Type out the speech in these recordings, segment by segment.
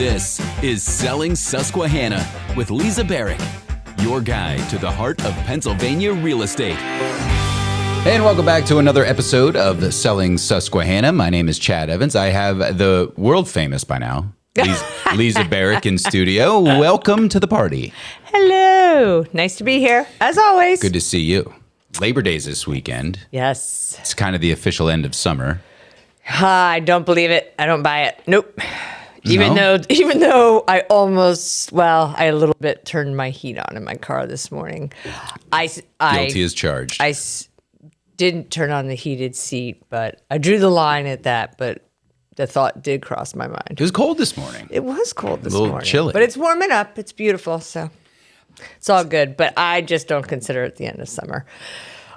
This is Selling Susquehanna with Lisa Barrick, your guide to the heart of Pennsylvania real estate. And welcome back to another episode of Selling Susquehanna. My name is Chad Evans. I have the world famous by now, Lisa Barrick in studio. Welcome to the party. Hello. Nice to be here, as always. Good to see you. Labor Day's this weekend. Yes. It's kind of the official end of summer. I don't believe it. I don't buy it. Nope. Even though I almost, I a little bit turned my heat on in my car this morning. Guilty as charged. I didn't turn on the heated seat, but I drew the line at that, but the thought did cross my mind. It was cold this morning. It was cold this morning. A little chilly. But it's warming up. It's beautiful, so it's all good. But I just don't consider it the end of summer.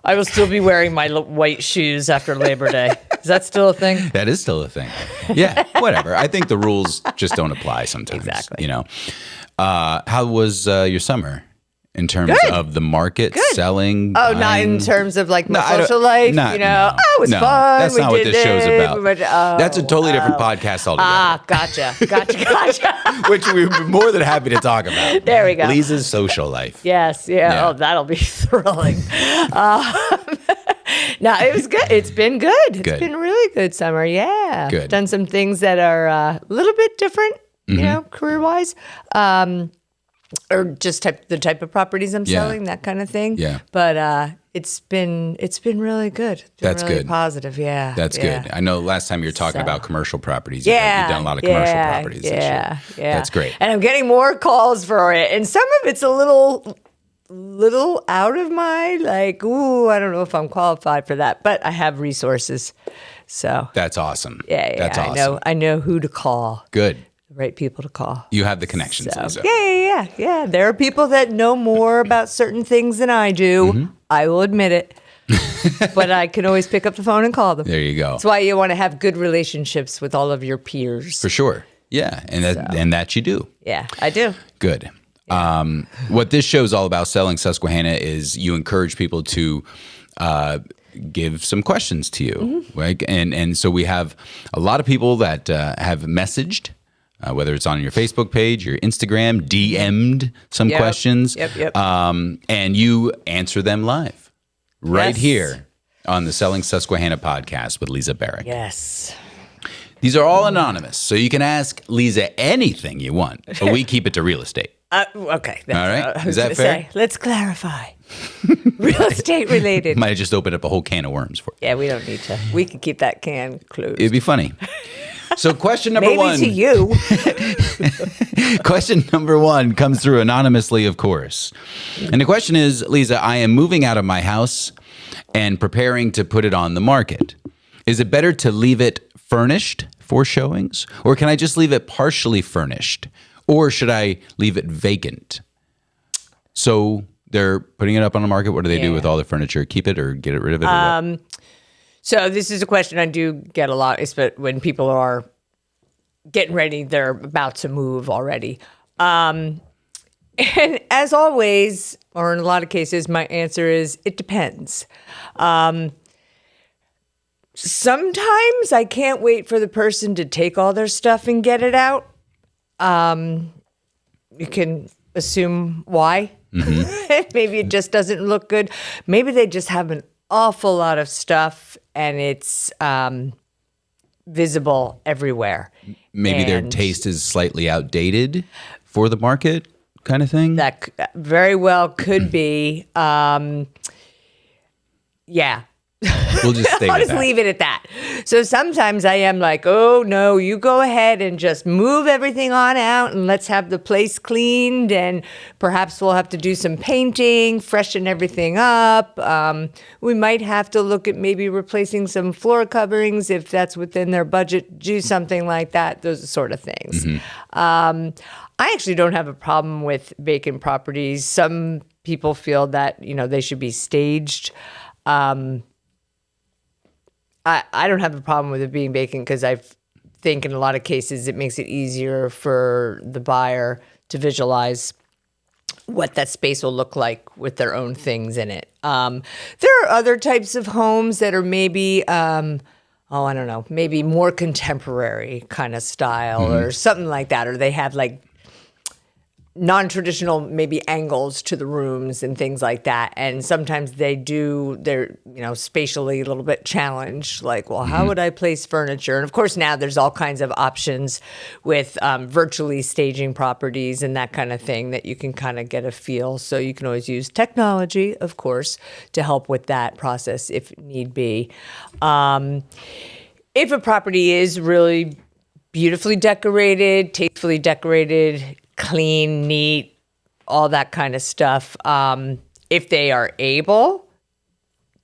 I will still be wearing my white shoes after Labor Day. Is that still a thing? That is still a thing. Yeah, whatever. I think the rules just don't apply sometimes. Exactly. You know. How was your summer in terms of the market, selling? Oh, buying? not in terms of like my social life. No, it was fun. That's not what this show's about. But, that's a totally different podcast altogether. Gotcha. Which we're more than happy to talk about. There we go. Lisa's social life. Yes, yeah. Oh, that'll be thrilling. No, it was good. It's been good. It's been really good summer. Yeah. Good. Done some things that are a little bit different, career-wise. Or just the type of properties I'm selling, that kind of thing. Yeah. But it's been really good. That's really good. Positive, yeah. That's good. I know last time you were talking about commercial properties. You've done a lot of commercial commercial properties this year. Yeah. That's great. And I'm getting more calls for it. And some of it's a little out of my, I don't know if I'm qualified for that. But I have resources. So. That's awesome. Yeah. That's awesome. I know who to call. Good. The right people to call. You have the connections, Lisa. Yeah. There are people that know more about certain things than I do. Mm-hmm. I will admit it. But I can always pick up the phone and call them. There you go. That's why you want to have good relationships with all of your peers. For sure. Yeah. And that you do. Yeah, I do. Good. What this show is all about, Selling Susquehanna, is you encourage people to give some questions to you, right? And so we have a lot of people that have messaged, whether it's on your Facebook page, your Instagram, DM'd some questions. Yep. And you answer them live right here on the Selling Susquehanna podcast with Lisa Barrick. Yes. These are all anonymous, so you can ask Lisa anything you want, but we keep it to real estate. Okay. All right. Is that fair? Let's clarify. Real estate related. Might have just opened up a whole can of worms for you. Yeah, we don't need to. We can keep that can closed. It'd be funny. So question number one. Maybe to you. Question number one comes through anonymously, of course. And the question is, Lisa, I am moving out of my house and preparing to put it on the market. Is it better to leave it furnished for showings, or can I just leave it partially furnished, or should I leave it vacant? So they're putting it up on the market. What do they do with all the furniture? Keep it or get rid of it? Or what? So this is a question I do get a lot, especially when people are getting ready, they're about to move already. And as always, or in a lot of cases, my answer is it depends. Sometimes I can't wait for the person to take all their stuff and get it out. You can assume why. Maybe it just doesn't look good. Maybe they just have an awful lot of stuff and it's visible everywhere. Maybe their taste is slightly outdated for the market kind of thing? That very well could be. Yeah. We'll just stay I'll with just that. leave it at that. So sometimes I am like, oh, no, you go ahead and just move everything on out and let's have the place cleaned. And perhaps we'll have to do some painting, freshen everything up. We might have to look at maybe replacing some floor coverings if that's within their budget, do something like that, those sort of things. I actually don't have a problem with vacant properties. Some people feel that, they should be staged. I don't have a problem with it being vacant because I think in a lot of cases it makes it easier for the buyer to visualize what that space will look like with their own things in it. There are other types of homes that are maybe a I don't know, maybe more contemporary kind of style or something like that. Or they have like non-traditional maybe angles to the rooms and things like that. And sometimes they're spatially a little bit challenged, like, well, how would I place furniture? And of course now there's all kinds of options with virtually staging properties and that kind of thing that you can kind of get a feel. So you can always use technology, of course, to help with that process if need be. If a property is really beautifully decorated, tastefully decorated, clean, neat, all that kind of stuff. If they are able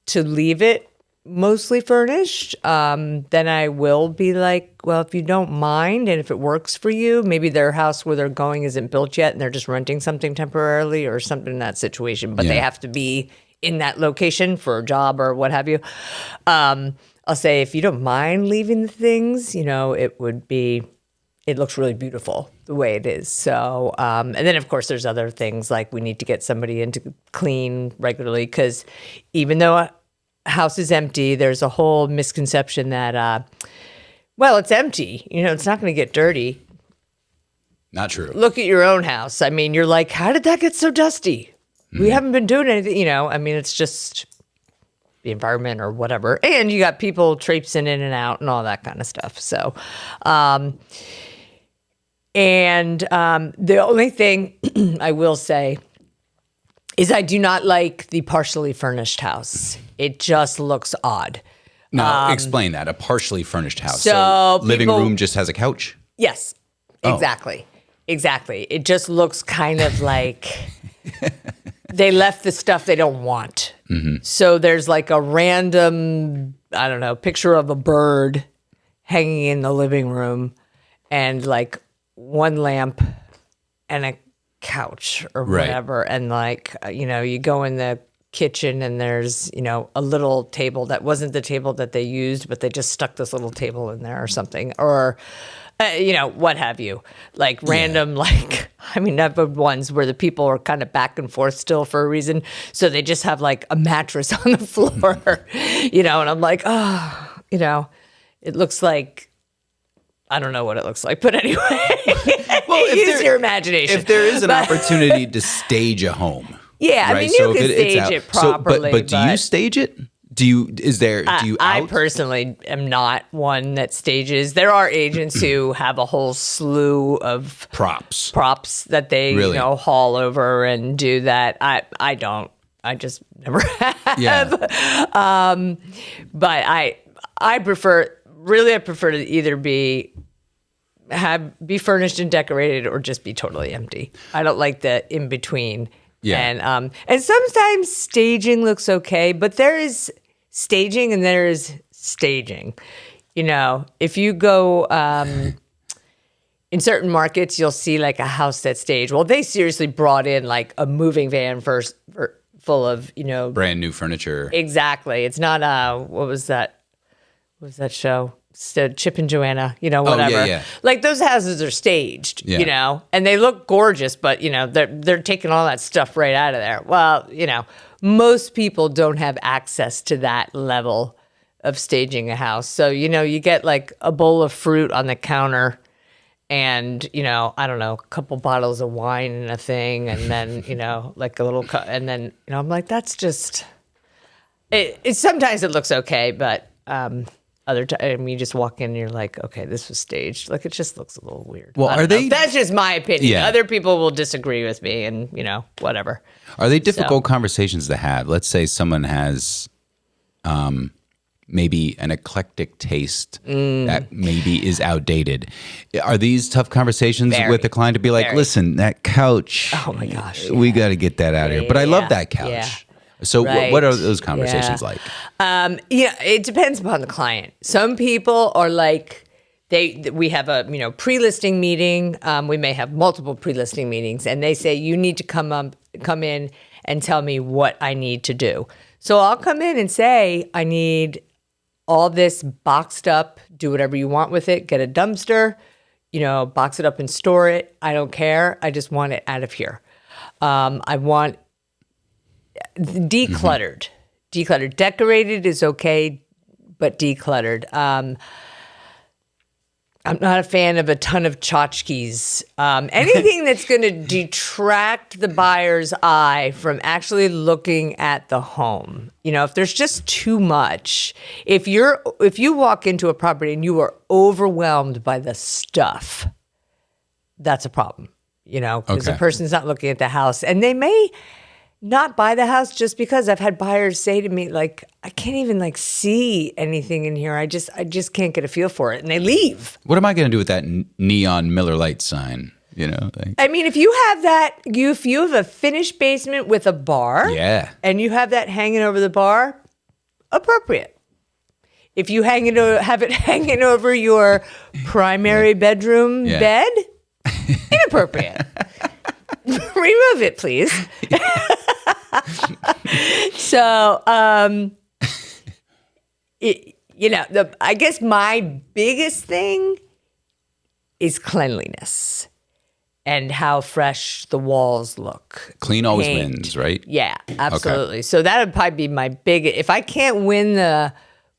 to leave it mostly furnished, then I will be like, well, if you don't mind and if it works for you, maybe their house where they're going isn't built yet and they're just renting something temporarily or something in that situation, but they have to be in that location for a job or what have you. I'll say, if you don't mind leaving the things, it looks really beautiful the way it is. So, and then of course there's other things like we need to get somebody in to clean regularly, because even though a house is empty, there's a whole misconception that, it's empty. It's not going to get dirty. Not true. Look at your own house. I mean, you're like, how did that get so dusty? We haven't been doing anything, it's just the environment or whatever. And you got people traipsing in and out and all that kind of stuff. So, the only thing I will say is I do not like the partially furnished house. It just looks odd. Now, explain that. A partially furnished house. So living room just has a couch? Yes, exactly. Exactly. It just looks kind of like they left the stuff they don't want. So there's like a random, I don't know, picture of a bird hanging in the living room and like one lamp and a couch or whatever. And like, you go in the kitchen and there's, a little table that wasn't the table that they used, but they just stuck this little table in there or something. Or, what have you. Like random, I've had ones where the people are kind of back and forth still for a reason. So they just have like a mattress on the floor, and I'm like, it looks like, I don't know what it looks like, but anyway, use your imagination. If there is an opportunity to stage a home. Yeah, right? I mean, you can stage it properly. But do you stage it? I personally am not one that stages. There are agents who have a whole slew of props that they haul over and do that. I don't. I just never have. Yeah. But I prefer to either be furnished and decorated or just be totally empty. I don't like the in between. Yeah. And sometimes staging looks okay, but there is staging and there is staging. If you go in certain markets, you'll see like a house that's staged. Well, they seriously brought in like a moving van full of, brand new furniture. Exactly. It's not what was that show? Chip and Joanna, whatever. Oh, yeah. Like those houses are staged, and they look gorgeous, but they're taking all that stuff right out of there. Well, most people don't have access to that level of staging a house. So, you get like a bowl of fruit on the counter and, I don't know, a couple bottles of wine and a thing. And then, like a little, and then, I'm like, that's just, sometimes it looks okay, but, other time you just walk in and you're like, okay, this was staged. Like it just looks a little weird. Well, that's just my opinion. Yeah. Other people will disagree with me and, whatever. Are they difficult conversations to have? Let's say someone has maybe an eclectic taste that maybe is outdated. Are these tough conversations with the client to be like, listen, that couch, oh my gosh, we got to get that out of here. But I love that couch. Yeah. So what are those conversations like? It depends upon the client. Some people are like, we have a pre-listing meeting. We may have multiple pre-listing meetings, and they say you need to come in and tell me what I need to do. So I'll come in and say I need all this boxed up. Do whatever you want with it. Get a dumpster, box it up and store it. I don't care. I just want it out of here. I want decluttered. Decluttered. Decorated is okay. but decluttered. I'm not a fan of a ton of tchotchkes. Anything that's going to detract the buyer's eye from actually looking at the home. If there's just too much, if you walk into a property and you are overwhelmed by the stuff, that's a problem. Because the person's not looking at the house, and they may not buy the house just because I've had buyers say to me, like, I can't even see anything in here. I just can't get a feel for it. And they leave. What am I going to do with that neon Miller Lite sign? I mean, if you have that, if you have a finished basement with a bar, and you have that hanging over the bar, appropriate. If you have it hanging over your primary bedroom bed, inappropriate. Remove it, please. So, I guess my biggest thing is cleanliness and how fresh the walls look. Clean always wins, right? Yeah, absolutely. Okay. So that would probably be my biggest. If I can't win the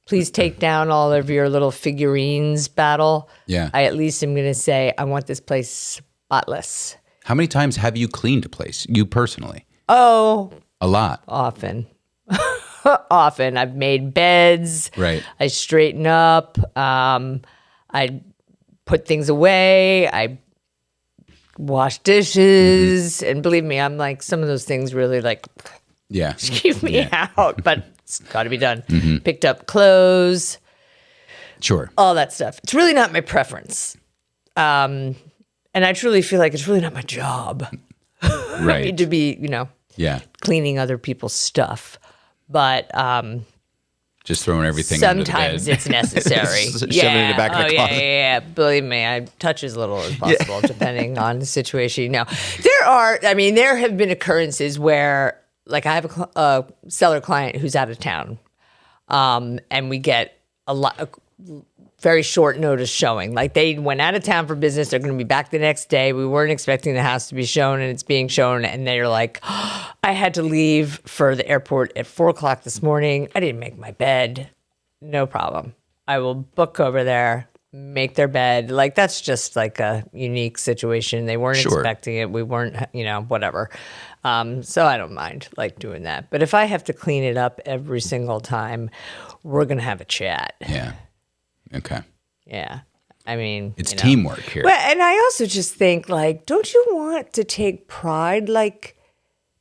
please take down all of your little figurines battle, I at least am going to say I want this place spotless. How many times have you cleaned a place, you personally? Oh, a lot. Often. Often. I've made beds. Right. I straighten up. I put things away. I wash dishes. And believe me, I'm like, some of those things really keep me out. But it's got to be done. Picked up clothes. Sure. All that stuff. It's really not my preference. And I truly feel like it's really not my job. Right. I need to be, cleaning other people's stuff. But just throwing everything sometimes it's necessary. Shoving it in the back of the closet. Yeah. Believe me, I touch as little as possible, depending on the situation. There have been occurrences where, I have a seller client who's out of town, and we get very short notice showing. Like, they went out of town for business. They're going to be back the next day. We weren't expecting the house to be shown, and it's being shown. And they're like, I had to leave for the airport at 4:00 this morning. I didn't make my bed. No problem. I will book over there, make their bed. That's just a unique situation. They weren't expecting it. We weren't, whatever. So I don't mind doing that. But if I have to clean it up every single time, we're going to have a chat. Yeah. Okay. Yeah. I mean, it's teamwork here. Well, and I also just think, don't you want to take pride?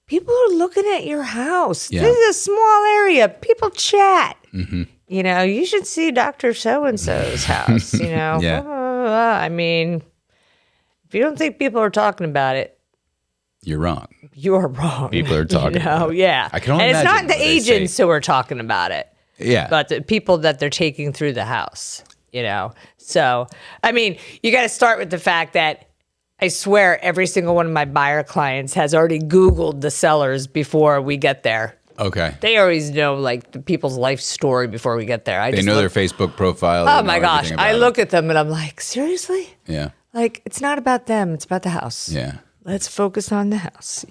People are looking at your house. Yeah. This is a small area. People chat. Mm-hmm. You should see Dr. So-and-so's house, Yeah. I mean, if you don't think people are talking about it, you're wrong. You are wrong. People are talking about it. Yeah. I can only imagine. And it's not the agents who are talking about it. Yeah. But the people that they're taking through the house, So, I mean, you got to start with the fact that I swear every single one of my buyer clients has already Googled the sellers before we get there. Okay. They always know the people's life story before we get there. They know their Facebook profile. Oh my gosh. I look at them and I'm like, seriously? Yeah. It's not about them. It's about the house. Yeah. Let's focus on the house,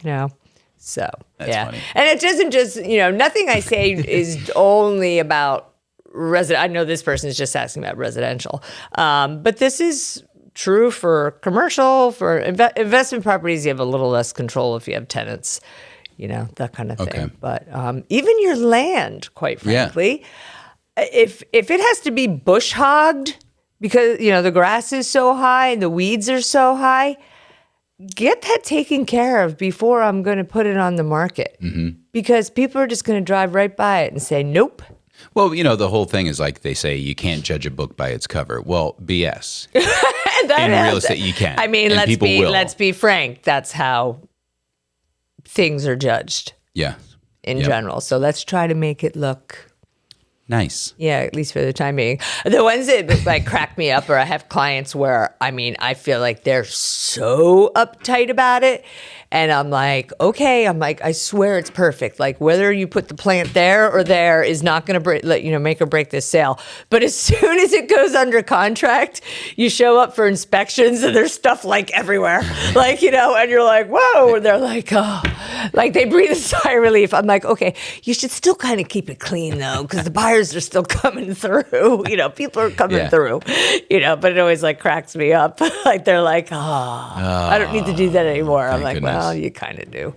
So, that's funny. And it doesn't just, nothing I say is only about I know this person is just asking about residential. But this is true for commercial, for investment properties. You have a little less control if you have tenants, that kind of thing. Okay. But even your land, quite frankly, if it has to be bush hogged because, the grass is so high and the weeds are so high, get that taken care of before I'm going to put it on the market. Mm-hmm. Because people are just going to drive right by it and say, nope. Well, the whole thing is they say you can't judge a book by its cover. Well, BS. In real estate, you can. I mean, let's be frank. That's how things are judged. Yeah. In general. So let's try to make it look nice. Yeah, at least for the time being. The ones that crack me up, or I have clients where, I feel like they're so uptight about it. And I'm like, okay, I swear it's perfect. Whether you put the plant there or there is not going to make or break this sale. But as soon as it goes under contract, you show up for inspections and there's stuff everywhere. And you're like, whoa. And they're like, oh. Like they breathe a sigh of relief. I'm like, okay, you should still kind of keep it clean though, because the buyers are still coming through. People are coming through. But it always like cracks me up. Like they're like, I don't need to do that anymore. I'm like, goodness. well, you kind of do.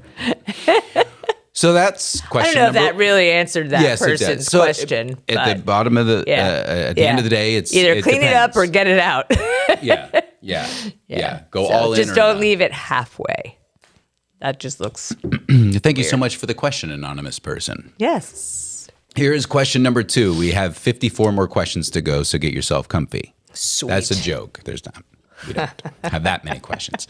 So that's I question don't know if number. that really answered that Yes, it does. person's So question. at the bottom of the, at the end of the day, it's either clean it up or get it out. yeah. Go So all in. just or don't not. leave it halfway. That just looks Thank you so much for the question, anonymous person. yes. Here is question number 2. We have 54 more questions to go, so get yourself comfy. Sweet. That's a joke. We don't have that many questions.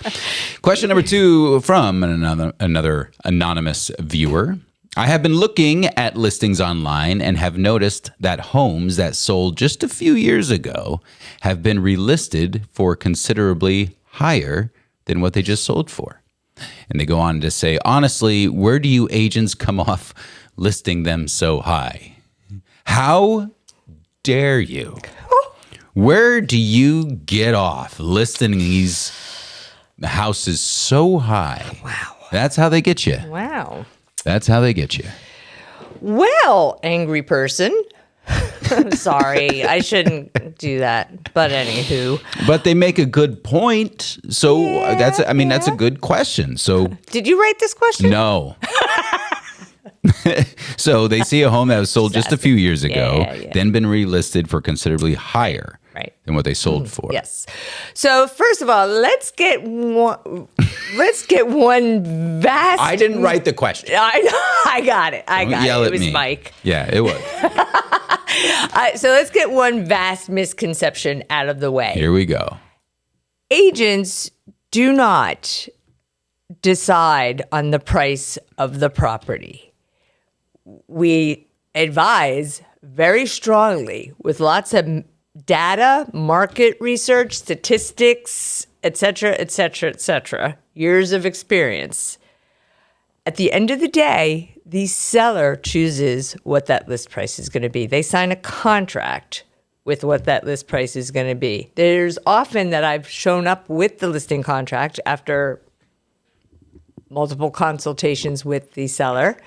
Question number 2 from another anonymous viewer. I have been looking at listings online and have noticed that homes that sold just a few years ago have been relisted for considerably higher than what they just sold for. And they go on to say, honestly, where do you agents come off listing them so high? How dare you? Where do you get off listing these houses so high? Wow. That's how they get you. Wow. That's how they get you. Well, angry person. I'm sorry. I shouldn't do that. But anywho. But they make a good point. So that's a good question. So Did you write this question? no. So they see a home that was sold just a few years ago, then been relisted for considerably higher than what they sold for. Yes. So first of all, let's get one vast. I didn't write the question. I got it. Don't yell It at was me. Mike. Yeah, it was. So let's get one vast misconception out of the way. Here we go. Agents do not decide on the price of the property. We advise very strongly with lots of data, market research, statistics, et cetera, years of experience. At the end of the day, the seller chooses what that list price is going to be. They sign a contract with what that list price is going to be. There's often that I've shown up with the listing contract after multiple consultations with the seller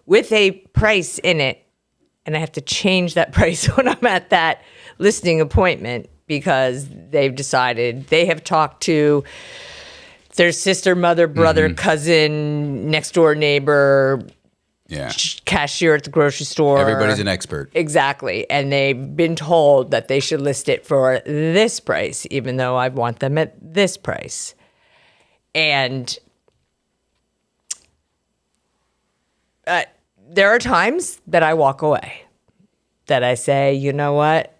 with a price in it, and I have to change that price when I'm at that listing appointment because they've decided they have talked to their sister, mother, brother, cousin, next door neighbor, cashier at the grocery store. Everybody's an expert. Exactly. And they've been told that they should list it for this price, even though I want them at this price. And there are times that I walk away, that I say, you know what?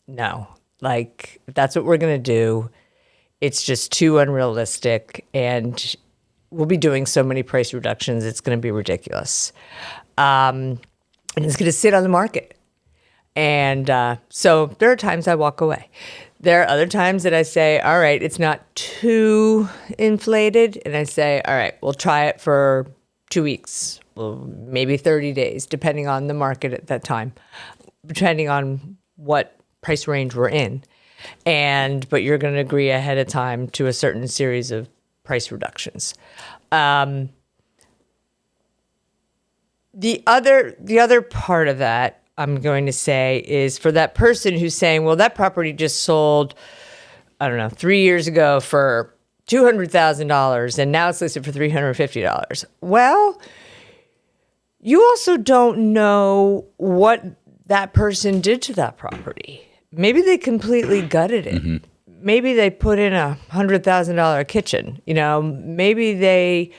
No, like if that's what we're going to do, it's just too unrealistic. And we'll be doing so many price reductions, it's going to be ridiculous. And it's going to sit on the market. And so there are times I walk away. There are other times that I say, all right, it's not too inflated. And I say, all right, we'll try it for 2 weeks, well, maybe 30 days, depending on the market at that time, depending on what price range we're in. But you're going to agree ahead of time to a certain series of price reductions. The other part of that I'm going to say is for that person who's saying, well, that property just sold, 3 years ago for $200,000 and now it's listed for $350. Well, you also don't know what that person did to that property. Maybe they completely gutted it. Mm-hmm. Maybe they put in a $100,000 kitchen. Maybe they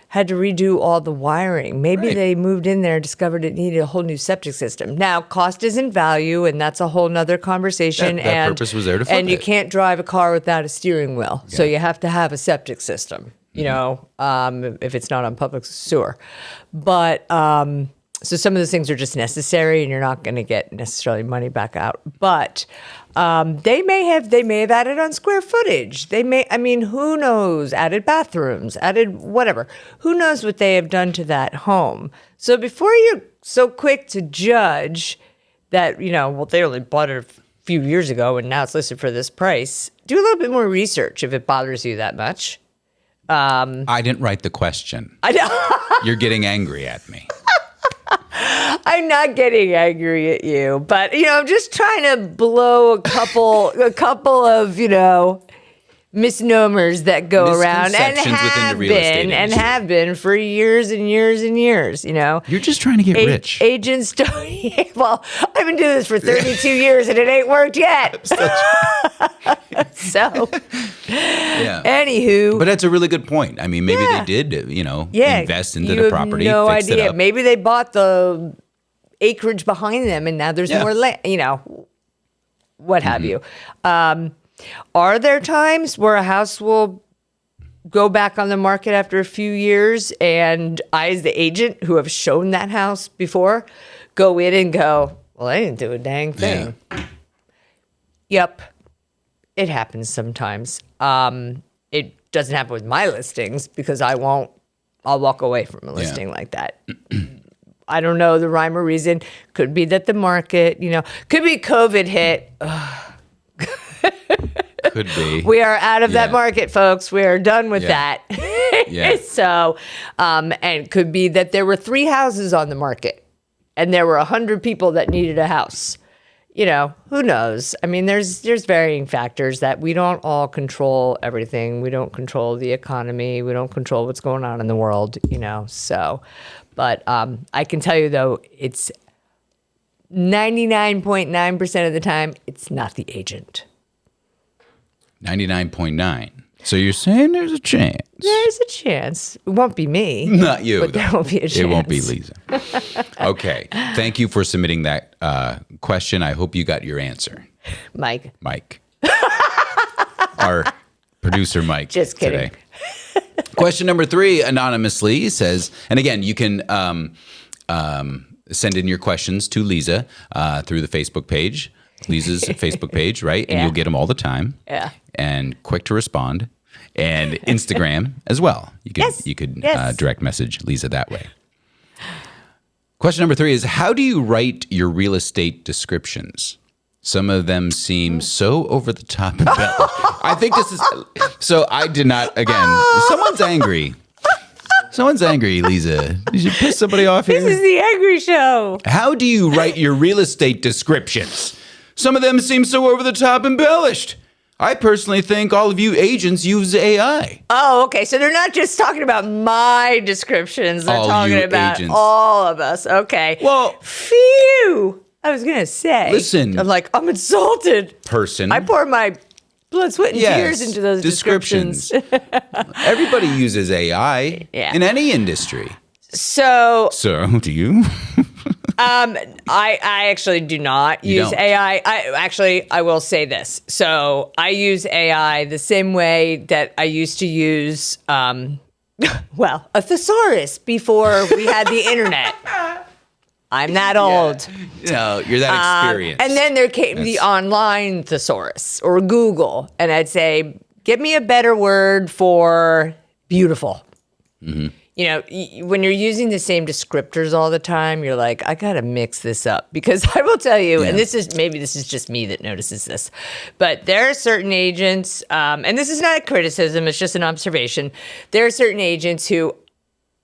had to redo all the wiring. Maybe they moved in there and discovered it needed a whole new septic system. Now, cost isn't value, and that's a whole nother conversation. That purpose was there to flip And you can't drive a car without a steering wheel. Yeah. So you have to have a septic system, if it's not on public sewer. But so some of those things are just necessary, and you're not going to get necessarily money back out. But they may have added on square footage. Who knows? Added bathrooms, added whatever. Who knows what they have done to that home? So before you're so quick to judge that, they only bought it a few years ago and now it's listed for this price, do a little bit more research if it bothers you that much. I didn't write the question. I know. You're getting angry at me. I'm not getting angry at you, but I'm just trying to blow a couple of misnomers that go around and have been for years and years and years. You're just trying to get rich. Agents don't. Well, I've been doing this for 32 years and it ain't worked yet. So, yeah. Anywho, but that's a really good point. I mean, maybe they did, invest into the property. No fix it idea. up. Maybe they bought the acreage behind them, and now there's more land. What have you? Are there times where a house will go back on the market after a few years, and I, as the agent who have shown that house before, go in and go, well, I didn't do a dang thing. Yeah. Yep. It happens sometimes. It doesn't happen with my listings because I'll walk away from a listing like that. I don't know the rhyme or reason. Could be that the market, could be COVID hit. Could be. We are out of that market, folks. We are done with that. Yeah. So, and could be that there were 3 houses on the market and there were 100 people that needed a house. Who knows? I mean, there's varying factors that we don't all control everything. We don't control the economy. We don't control what's going on in the world, so, but I can tell you though, it's 99.9% of the time, it's not the agent. 99.9. So you're saying there's a chance? There's a chance. It won't be me. Not you. But there won't be a chance. It won't be Lisa. Okay. Thank you for submitting that question. I hope you got your answer. Mike. Our producer, Mike. Just kidding. Today. Question number 3, anonymously says, and again, you can send in your questions to Lisa through the Facebook page. Lisa's Facebook page, right? And you'll get them all the time. Yeah. And quick to respond. And Instagram as well. You could direct message Lisa that way. Question number 3 is, how do you write your real estate descriptions? Some of them seem so over the top and I think this is, so I did not, again, someone's angry. Someone's angry, Lisa. Did you piss somebody off here? This is the Angry Show. How do you write your real estate descriptions? Some of them seem so over the top embellished. I personally think all of you agents use AI. Oh, okay. So they're not just talking about my descriptions. They're talking about agents. all of us. Okay. Well, phew. I was going to say. Listen. I'm insulted. Person. I pour my blood, sweat, and tears into those descriptions. Everybody uses AI in any industry. So do you? I actually do not use AI. I will say this. So I use AI the same way that I used to use, a thesaurus before we had the internet. I'm that old. You're that experienced. And then there came the online thesaurus or Google. And I'd say, give me a better word for beautiful. Mm-hmm. When you're using the same descriptors all the time, you're like, I got to mix this up. Because I will tell you, and this is just me that notices this, but there are certain agents, and this is not a criticism, it's just an observation. There are certain agents who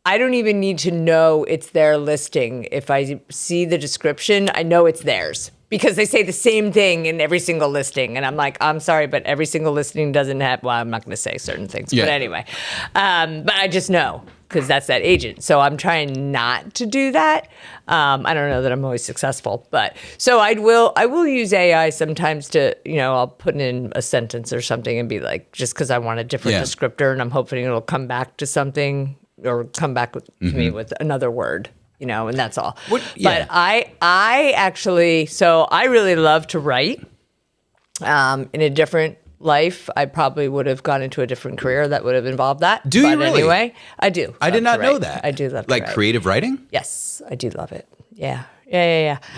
I don't even need to know it's their listing. If I see the description, I know it's theirs. Because they say the same thing in every single listing. And I'm like, I'm sorry, but every single listing doesn't have, well, I'm not going to say certain things. But anyway, but I just know because that's that agent. So I'm trying not to do that. I don't know that I'm always successful. But so I will use AI sometimes to, I'll put in a sentence or something and be like, just because I want a different descriptor and I'm hoping it'll come back to something or come back to me with another word. And that's all. But I actually, so I really love to write. In a different life, I probably would have gone into a different career that would have involved that. Do you really? Anyway, I do. I did not know that. I do love to write. Creative writing? Yes, I do love it. Yeah.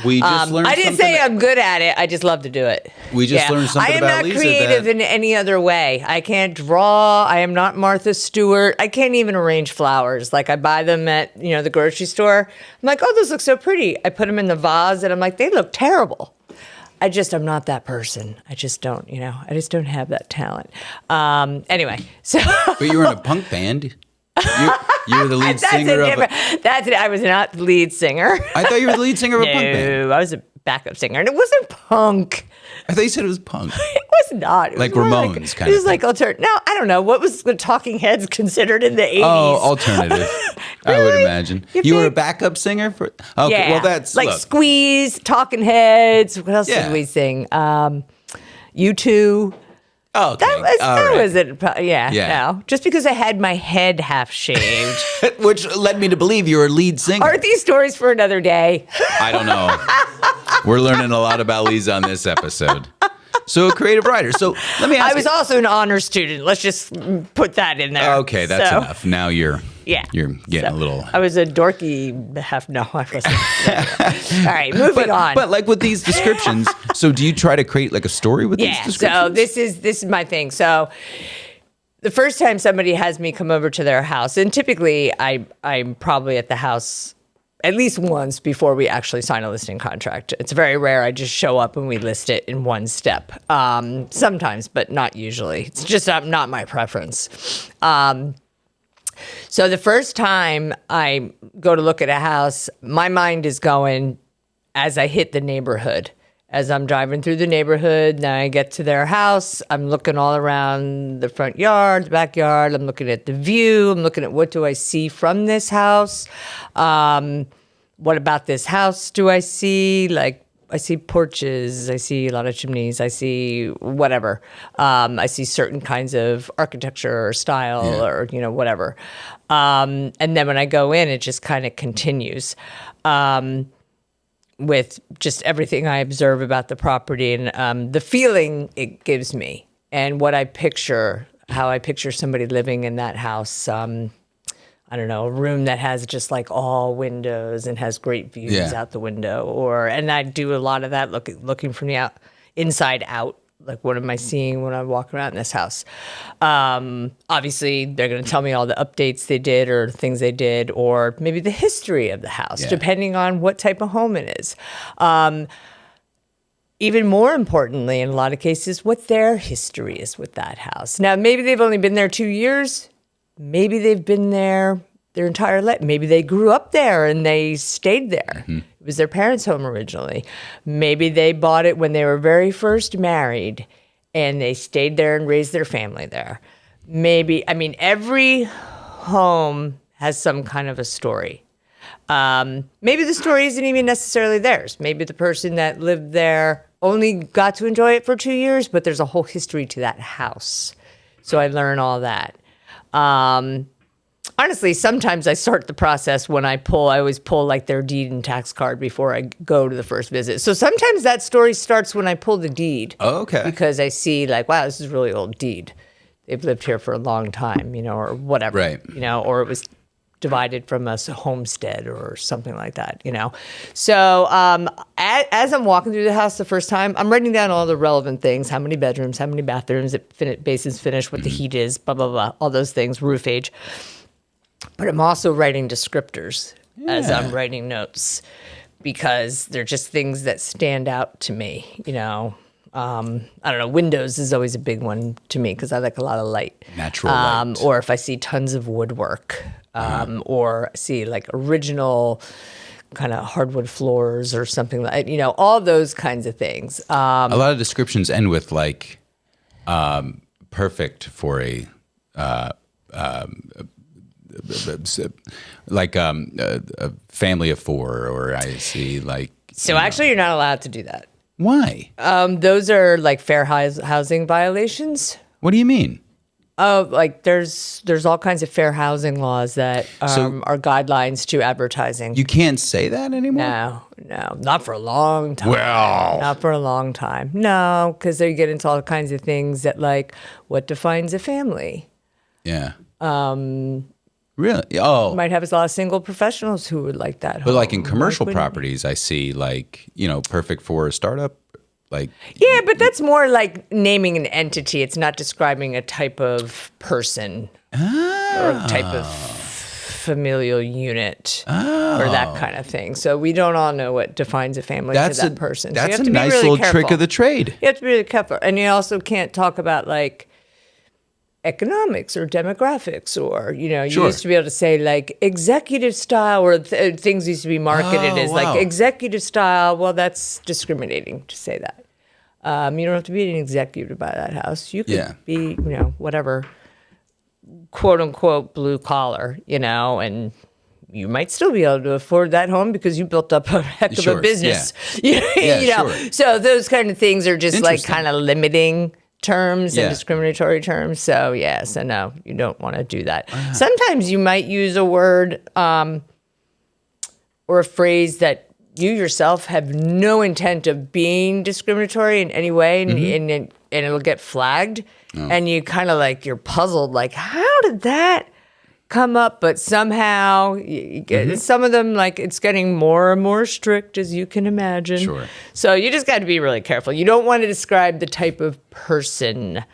We just learned I didn't say I'm good at it. I just love to do it. We just learned something about Lisa. I am not creative in any other way. I can't draw. I am not Martha Stewart. I can't even arrange flowers. Like I buy them at, the grocery store. I'm like, oh, those look so pretty. I put them in the vase and I'm like, they look terrible. I'm not that person. I just don't, I just don't have that talent. Anyway, so. But you were in a punk band. You were the lead singer of I was not the lead singer. I thought you were the lead singer of a punk band. No, I was a backup singer, and it wasn't punk. I thought you said it was punk. It was not. It like was Ramones, kind of. It was like alternative. No, I don't know. What was the Talking Heads considered in the 80s? Oh, alternative. I would imagine. You were a backup singer for. Okay, yeah. well that's like look. Squeeze, Talking Heads. What else did we sing? U2. Oh, okay. That was it. Yeah. Yeah. No. Just because I had my head half shaved. Which led me to believe you were a lead singer. Aren't these stories for another day? I don't know. We're learning a lot about Lisa on this episode. So a creative writer. So let me ask you. I was also an honor student. Let's just put that in there. Okay, that's enough. Now you're getting a little. I was a dorky half. No, I wasn't. All right, moving on. But like with these descriptions, so do you try to create like a story with these descriptions? So this is my thing. So the first time somebody has me come over to their house, and typically I'm probably at the house at least once before we actually sign a listing contract. It's very rare I just show up and we list it in one step. Sometimes, but not usually. It's just not my preference. So the first time I go to look at a house, my mind is going as I hit the neighborhood. As I'm driving through the neighborhood, then I get to their house, I'm looking all around the front yard, the backyard, I'm looking at the view, I'm looking at what do I see from this house, what about this house do I see, like I see porches, I see a lot of chimneys, I see whatever, I see certain kinds of architecture or style or, whatever. And then when I go in, it just kind of continues. With just everything I observe about the property and the feeling it gives me and what I picture, how I picture somebody living in that house. I don't know, a room that has just like all windows and has great views out the window. And I do a lot of that looking from the inside out. Like, what am I seeing when I walk around this house? Obviously, they're going to tell me all the updates they did or things they did, or maybe the history of the house, depending on what type of home it is. Even more importantly, in a lot of cases, what their history is with that house. Now, maybe they've only been there 2 years. Maybe they've been there their entire life. Maybe they grew up there and they stayed there. Mm-hmm. It was their parents' home originally. Maybe they bought it when they were very first married and they stayed there and raised their family there. Every home has some kind of a story. Maybe the story isn't even necessarily theirs. Maybe the person that lived there only got to enjoy it for 2 years, but there's a whole history to that house. So I learn all that. Honestly, sometimes I start the process when I always pull like their deed and tax card before I go to the first visit. So sometimes that story starts when I pull the deed. Oh, okay. Because I see like, wow, this is a really old deed. They've lived here for a long time, or whatever. Right. Or it was divided from a homestead or something like that, So as I'm walking through the house the first time, I'm writing down all the relevant things, how many bedrooms, how many bathrooms, basins finished, what the heat is, blah, blah, blah, all those things, roof age. But I'm also writing descriptors as I'm writing notes because they're just things that stand out to me, I don't know, windows is always a big one to me because I like a lot of light. Natural light. Or if I see tons of woodwork or see like original kind of hardwood floors or something like, all those kinds of things. A lot of descriptions end with like perfect for a family of four, or I see like. So actually, you're not allowed to do that. Why? Those are like fair housing violations. What do you mean? Oh, like there's all kinds of fair housing laws that are guidelines to advertising. You can't say that anymore? No, not for a long time. Well. Not for a long time. No, because they get into all kinds of things that like what defines a family. Yeah. Really? Oh. Might have a lot of single professionals who would like that. But like in commercial properties, I see like, perfect for a startup. Like. Yeah, but that's more like naming an entity. It's not describing a type of person or a type of familial unit or that kind of thing. So we don't all know what defines a family to that person. So you That's have a to be nice really little careful. trick of the trade. You have to be really careful. And you also can't talk about like economics or demographics or, you Sure. used to be able to say like executive style or things used to be marketed as wow. like executive style. Well, that's discriminating to say that. You don't have to be an executive to buy that house. You could be, whatever, quote unquote, blue collar, and you might still be able to afford that home because you built up a heck of a business. Sure. So those kind of things are just like Interesting. kind of limiting terms and discriminatory terms. So no, you don't want to do that. Sometimes you might use a word or a phrase that you yourself have no intent of being discriminatory in any way, and it'll get flagged, and you kind of like you're puzzled, like how did that come up? But somehow, you get, some of them like it's getting more and more strict, as you can imagine. Sure. So you just got to be really careful. You don't want to describe the type of person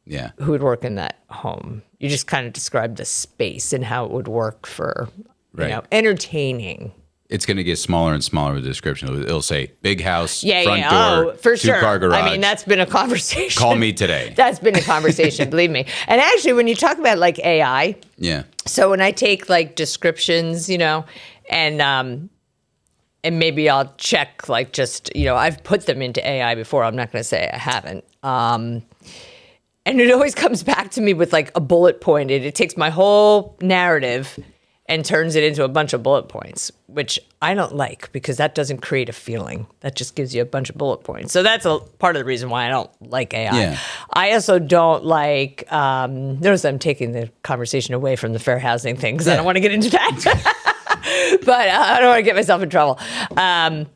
who would work in that home. You just kind of describe the space and how it would work for entertaining. It's going to get smaller and smaller with the description. It'll say big house, front door, for sure. two-car garage. I mean, that's been a conversation. Call me today. That's been a conversation, believe me. And actually, when you talk about like AI, so when I take like descriptions, and maybe I'll check like just, I've put them into AI before. I'm not going to say I haven't. And it always comes back to me with like a bullet point. It takes my whole narrative and turns it into a bunch of bullet points, which I don't like because that doesn't create a feeling. That just gives you a bunch of bullet points. So that's a part of the reason why I don't like AI. Yeah. I also don't like, notice I'm taking the conversation away from the fair housing thing because I don't want to get into that. But I don't want to get myself in trouble. I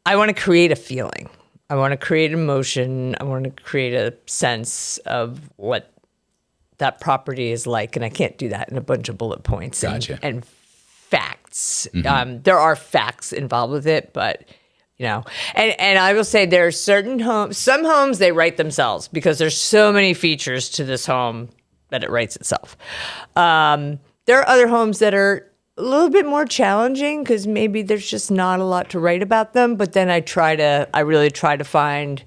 want to create a feeling. I want to create emotion. I want to create a sense of what that property is like, and I can't do that in a bunch of bullet points and facts. There are facts involved with it, but and I will say there are certain homes, some homes they write themselves because there's so many features to this home that it writes itself. There are other homes that are a little bit more challenging because maybe there's just not a lot to write about them, but then I really try to find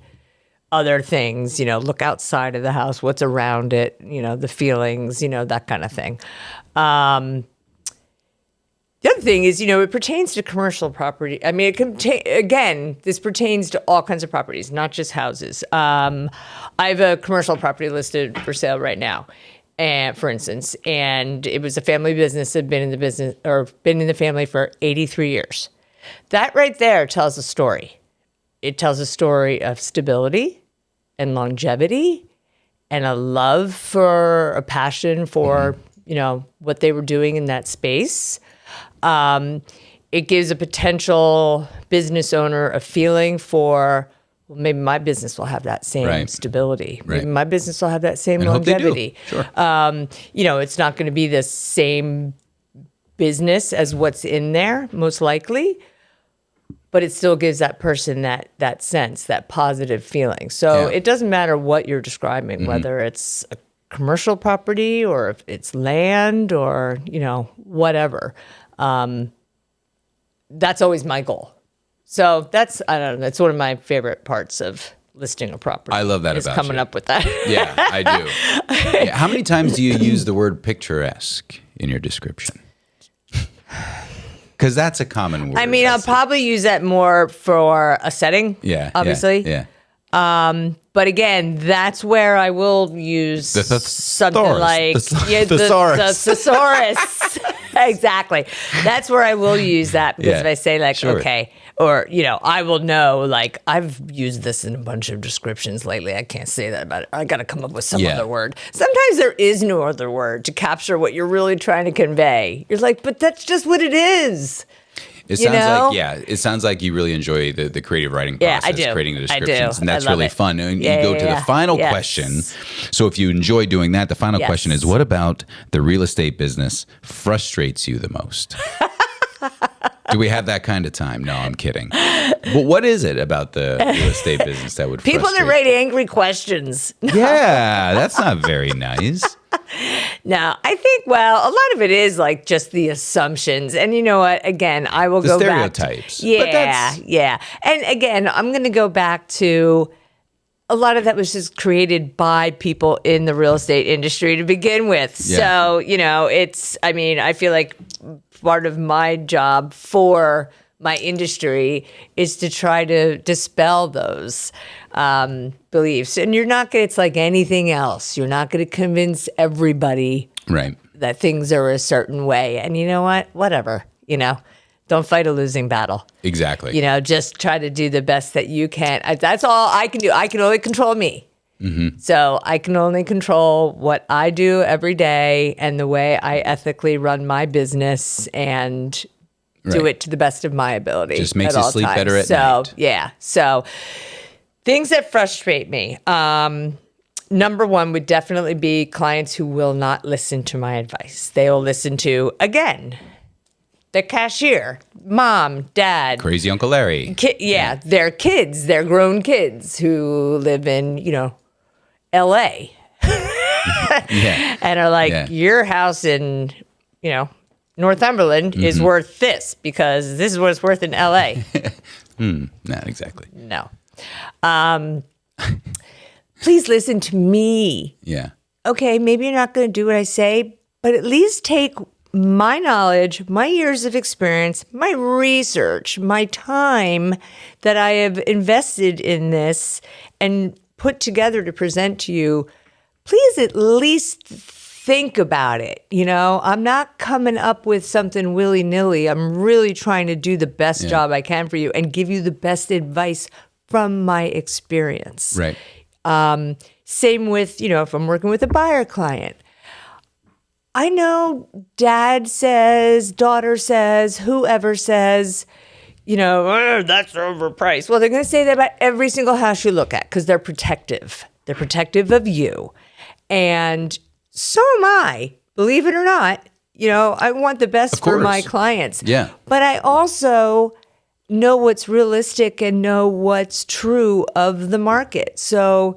other things, look outside of the house, what's around it, the feelings, that kind of thing. The other thing is, it pertains to commercial property. I mean, this pertains to all kinds of properties, not just houses. I have a commercial property listed for sale right now, and for instance, and it was a family business that had been in the family for 83 years. That right there tells a story. It tells a story of stability and longevity and a passion for, what they were doing in that space. It gives a potential business owner a feeling for, well, maybe my business will have that same stability. Maybe my business will have that same longevity. Sure. It's not going to be the same business as what's in there, most likely. But it still gives that person that sense, that positive feeling. So it doesn't matter what you're describing, whether it's a commercial property or if it's land or, whatever. That's always my goal. So that's one of my favorite parts of listing a property. I love that is about coming you. up with that. Yeah, I do. How many times do you use the word picturesque in your description? Because that's a common word. I mean, I'll probably use that more for a setting. Yeah. Obviously. Yeah. But again, that's where I will use something like the thesaurus. Exactly. That's where I will use that because if I say like, okay, or, I will know, like, I've used this in a bunch of descriptions lately. I can't say that about it. I got to come up with some other word. Sometimes there is no other word to capture what you're really trying to convey. You're like, but that's just what it is. It sounds like you really enjoy the creative writing process, I do. creating the descriptions, I do. and that's I love really it. fun. And you go to the final question. So if you enjoy doing that, the final question is, what about the real estate business frustrates you the most? Do we have that kind of time? No, I'm kidding. But what is it about the real estate business that would People that frustrate? write angry questions. Yeah, that's not very nice. No, I think, well, a lot of it is like just the assumptions. And you know what? Again, I will The go stereotypes. back. But that's- Yeah. And again, I'm going to go back to a lot of that was just created by people in the real estate industry to begin with. Yeah. So, I feel like part of my job for my industry is to try to dispel those beliefs. And it's like anything else. You're not going to convince everybody Right. that things are a certain way. And you know what? Whatever, don't fight a losing battle. Exactly. Just try to do the best that you can. That's all I can do. I can only control me. Mm-hmm. So I can only control what I do every day and the way I ethically run my business and do Right. it to the best of my ability. Just makes at you all sleep times. better at night. Yeah. So things that frustrate me. Number one would definitely be clients who will not listen to my advice. They will listen to, again, the cashier, mom, dad, Crazy Uncle Larry. their kids, their grown kids who live in, LA Yeah. and are like, Yeah. your house in, Northumberland is worth this because this is what it's worth in LA. Not exactly. No. Please listen to me. Yeah. Okay, maybe you're not going to do what I say, but at least take my knowledge, my years of experience, my research, my time that I have invested in this and put together to present to you. Please at least think about it. I'm not coming up with something willy-nilly. I'm really trying to do the best job I can for you and give you the best advice from my experience. Right. Same with, if I'm working with a buyer client. I know dad says, daughter says, whoever says, that's overpriced. Well, they're going to say that about every single house you look at because they're protective. They're protective of you. And so am I, believe it or not. I want the best for my clients. Yeah. But I also know what's realistic and know what's true of the market. So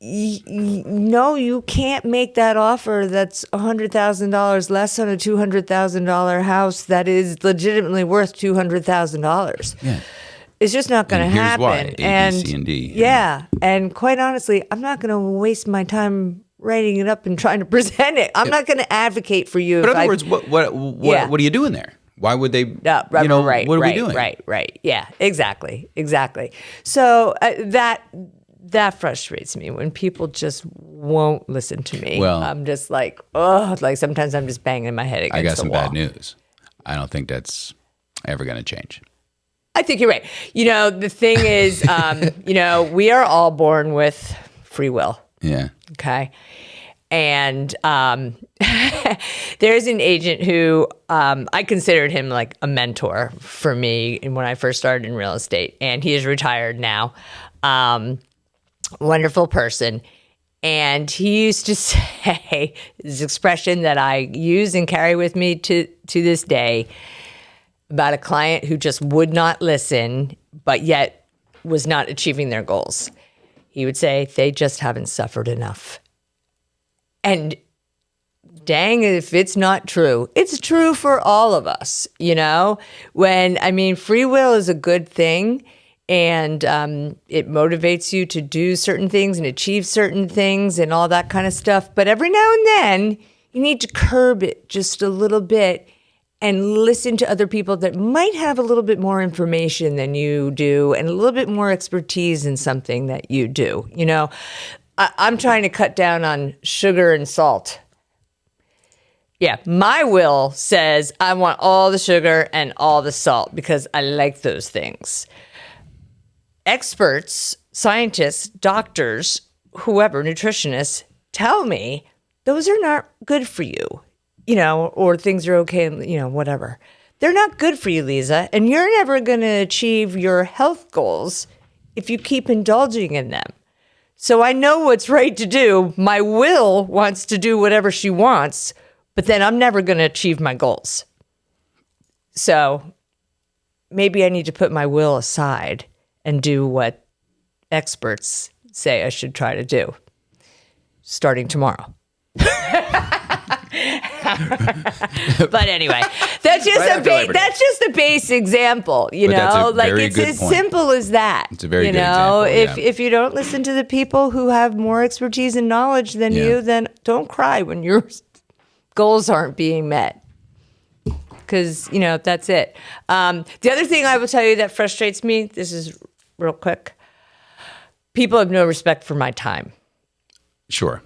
no, you can't make that offer that's $100,000 less on a $200,000 house that is legitimately worth $200,000. Yeah. It's just not going to Here's happen. why, A, B, C, and D. Yeah. And quite honestly, I'm not going to waste my time writing it up and trying to present it. I'm not going to advocate for you. But in other words, what are you doing there? Why would they, right, what are we doing? Right. Yeah, exactly. So that frustrates me when people just won't listen to me. Well, I'm just like, sometimes I'm just banging my head against the wall. I got some bad news. I don't think that's ever going to change. I think you're right. The thing is, we are all born with free will. Yeah. Okay. And there's an agent who I considered him like a mentor for me when I first started in real estate. And he is retired now. Wonderful person. And he used to say this expression that I use and carry with me to this day about a client who just would not listen, but yet was not achieving their goals. He would say, they just haven't suffered enough. And dang, if it's not true, it's true for all of us, free will is a good thing. And it motivates you to do certain things and achieve certain things and all that kind of stuff. But every now and then, you need to curb it just a little bit and listen to other people that might have a little bit more information than you do and a little bit more expertise in something that you do. I'm trying to cut down on sugar and salt. Yeah, my will says I want all the sugar and all the salt because I like those things. Experts, scientists, doctors, whoever, nutritionists, tell me those are not good for you, or things are okay, whatever. They're not good for you, Lisa, and you're never going to achieve your health goals if you keep indulging in them. So I know what's right to do. My will wants to do whatever she wants, but then I'm never going to achieve my goals. So maybe I need to put my will aside and do what experts say I should try to do starting tomorrow. But anyway, that's just a base example, you know. Like it's as simple as that. It's a very good example. If you don't listen to the people who have more expertise and knowledge than you, then don't cry when your goals aren't being met. Because that's it. The other thing I will tell you that frustrates me. This is real quick. People have no respect for my time. Sure.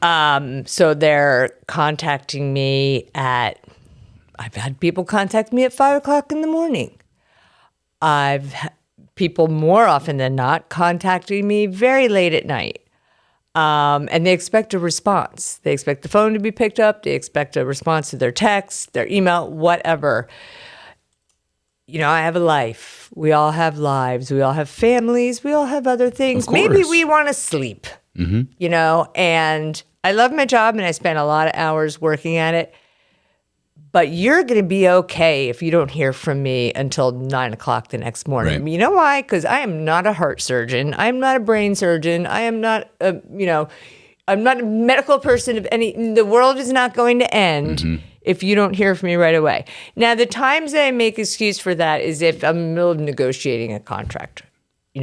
So they're contacting me I've had people contact me at 5:00 in the morning. I've had people more often than not contacting me very late at night. And they expect a response. They expect the phone to be picked up. They expect a response to their text, their email, whatever. I have a life. We all have lives. We all have families. We all have other things. Maybe we want to sleep. And I love my job and I spend a lot of hours working at it, but you're going to be okay if you don't hear from me until 9:00 the next morning. Right. You know why? Because I am not a heart surgeon. I'm not a brain surgeon. I am not I'm not a medical person of any, the world is not going to end if you don't hear from me right away. Now, the times that I make excuse for that is if I'm in the middle of negotiating a contract.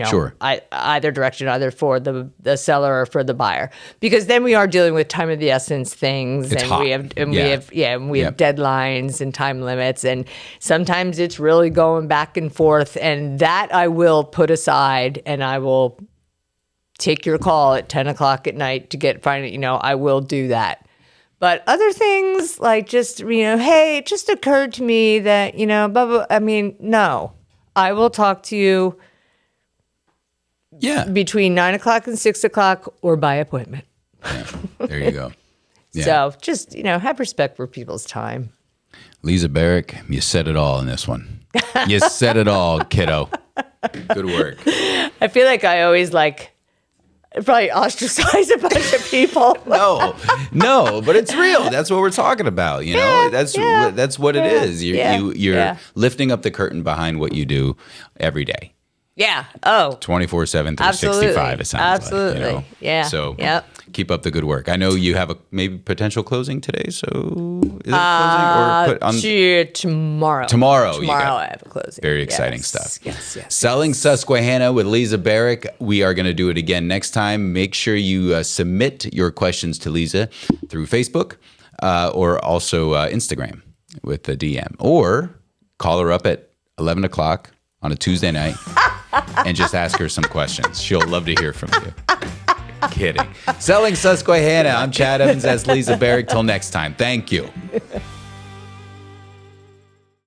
Sure. Either direction, either for the seller or for the buyer, because then we are dealing with time of the essence things, it's and hot. we have deadlines and time limits, and sometimes it's really going back and forth, and that I will put aside, and I will take your call at 10:00 at night to get I will do that. But other things like just hey, it just occurred to me that blah, blah, I mean, no, I will talk to you. Yeah. Between 9:00 and 6:00 or by appointment. Yeah. There you go. Yeah. So just, have respect for people's time. Lisa Barrick, you said it all in this one. You said it all, kiddo. Good work. I feel like I always probably ostracize a bunch of people. No, but it's real. That's what we're talking about. That's what it is. You're lifting up the curtain behind what you do every day. Yeah. Oh. 24/7, 365, it sounds Absolutely. like. Yeah. So keep up the good work. I know you have a maybe potential closing today. So is it closing or tomorrow? Tomorrow I have a closing. Very exciting stuff. Yes. Selling Susquehanna with Lisa Barrick. We are going to do it again next time. Make sure you submit your questions to Lisa through Facebook or also Instagram with the DM, or call her up at 11:00 on a Tuesday night. And just ask her some questions. She'll love to hear from you. Kidding. Selling Susquehanna. I'm Chad Evans. That's Lisa Barrick. Till next time. Thank you.